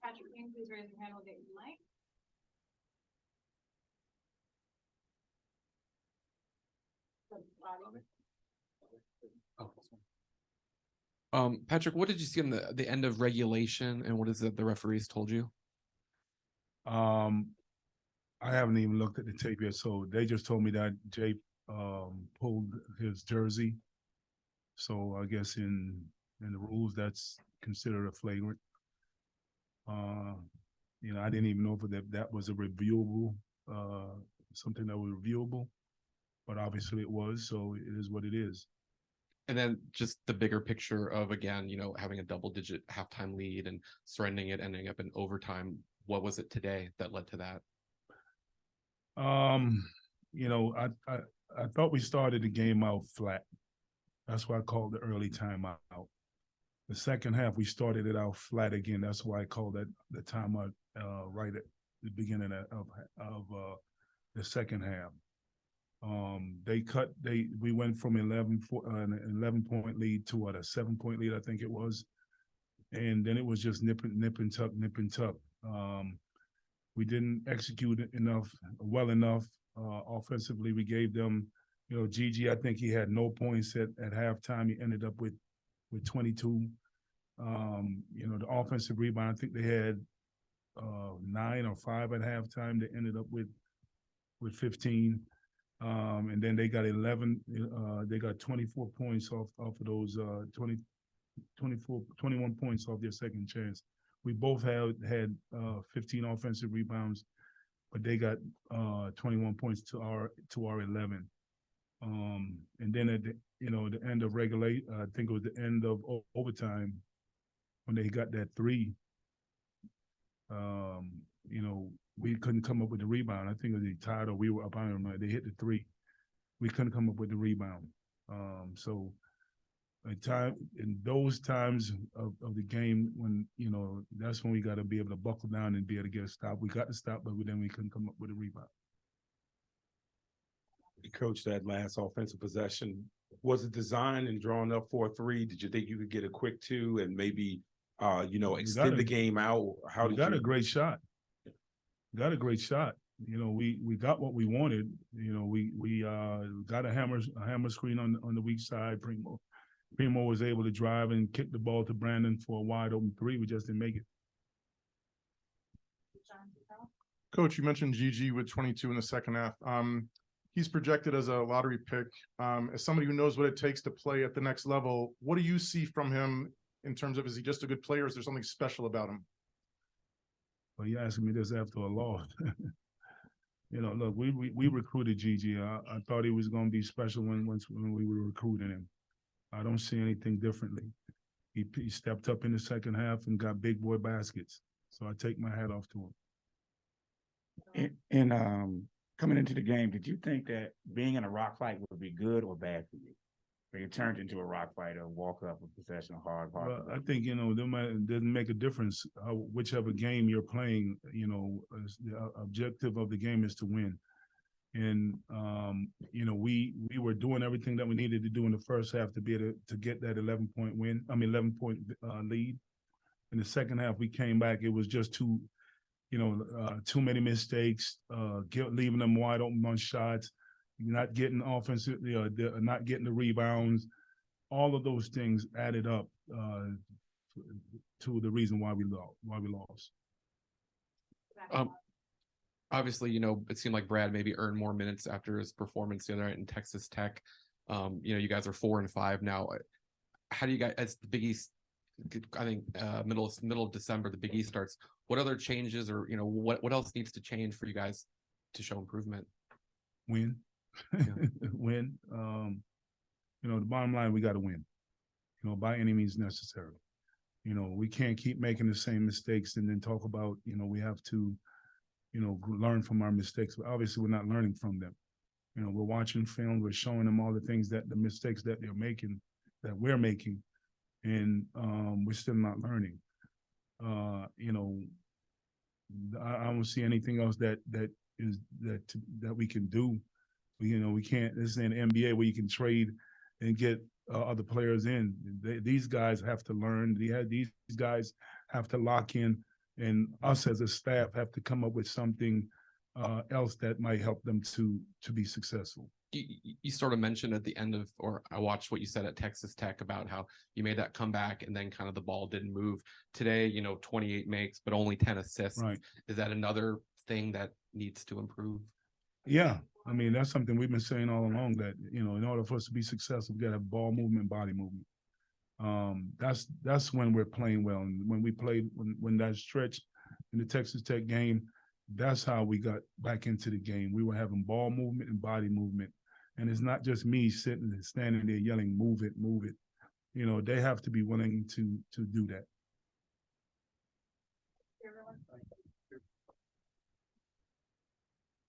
Patrick King, please raise your hand, we'll get you the mic. Patrick, what did you see on the end of regulation, and what is it the referees told you? I haven't even looked at the tape yet, so they just told me that Jay pulled his jersey. So I guess in the rules that's considered a flagrant. I didn't even know if that was a reviewable, something that was reviewable, but obviously it was. So it is what it is. And then just the bigger picture of, again, having a double-digit halftime lead and surrendering it, ending up in overtime. What was it today that led to that? I thought we started the game out flat. That's why I called the early timeout. The second half, we started it out flat again. That's why I called that the timeout right at the beginning of the second half. We went from an 11-point lead to a 7-point lead, I think it was. And then it was just nip and tuck. We didn't execute well enough offensively. We gave them, Gigi, I think he had no points at halftime. He ended up with 22. The offensive rebound, I think they had 9 or 5 at halftime. They ended up with 15. And then they got 24 points off of those 21 points off their second chance. We both had 15 offensive rebounds, but they got 21 points to our 11. And then at the end of regulate, I think it was the end of overtime when they got that 3. We couldn't come up with the rebound. I think it was they tied or we were up. I don't know. They hit the 3. We couldn't come up with the rebound. So in those times of the game when, that's when we got to be able to buckle down and be able to get a stop. We got to stop, but then we couldn't come up with a rebound. Coach, that last offensive possession, was it designed and drawn up for a 3? Did you think you could get a quick 2 and maybe, extend the game out? How did you? Got a great shot. Got a great shot. We got what we wanted. We got a hammer screen on the weak side. Primo was able to drive and kick the ball to Brandon for a wide open 3. We just didn't make it. Coach, you mentioned Gigi with 22 in the second half. He's projected as a lottery pick. As somebody who knows what it takes to play at the next level, what do you see from him in terms of, is he just a good player, or is there something special about him? Well, you asking me this after a loss. Look, we recruited Gigi. I thought he was going to be special when we were recruiting him. I don't see anything differently. He stepped up in the second half and got big boy baskets. So I take my hat off to him. And coming into the game, did you think that being in a rock fight would be good or bad for you? Or you turned into a rock fighter, walk up with possession, hard. Well, I think, it doesn't make a difference whichever game you're playing. The objective of the game is to win. And, we were doing everything that we needed to do in the first half to be able to get that 11-point lead. In the second half, we came back. It was just too many mistakes, leaving them wide open on shots, not getting offensive, not getting the rebounds. All of those things added up to the reason why we lost. Obviously, it seemed like Brad maybe earned more minutes after his performance the other night in Texas Tech. You guys are 4-5 now. How do you guys, as the Big East, I think middle of December, the Big East starts. What other changes, or what else needs to change for you guys to show improvement? Win, win. The bottom line, we got to win. By any means necessary. We can't keep making the same mistakes and then talk about we have to learn from our mistakes. But obviously, we're not learning from them. We're watching film. We're showing them all the mistakes that they're making, that we're making. And we're still not learning. I don't see anything else that we can do. We can't. This is an NBA where you can trade and get other players in. These guys have to learn. These guys have to lock in And us as a staff have to come up with something else that might help them to be successful. You sort of mentioned at the end of, or I watched what you said at Texas Tech about how you made that comeback and then kind of the ball didn't move. Today, 28 makes, but only 10 assists. Right. Is that another thing that needs to improve? Yeah. I mean, that's something we've been saying all along, that, in order for us to be successful, we got to have ball movement, body movement. That's when we're playing well. And when we played, when that stretch in the Texas Tech game, that's how we got back into the game. We were having ball movement and body movement. And it's not just me sitting and standing there yelling, move it, move it. They have to be willing to do that.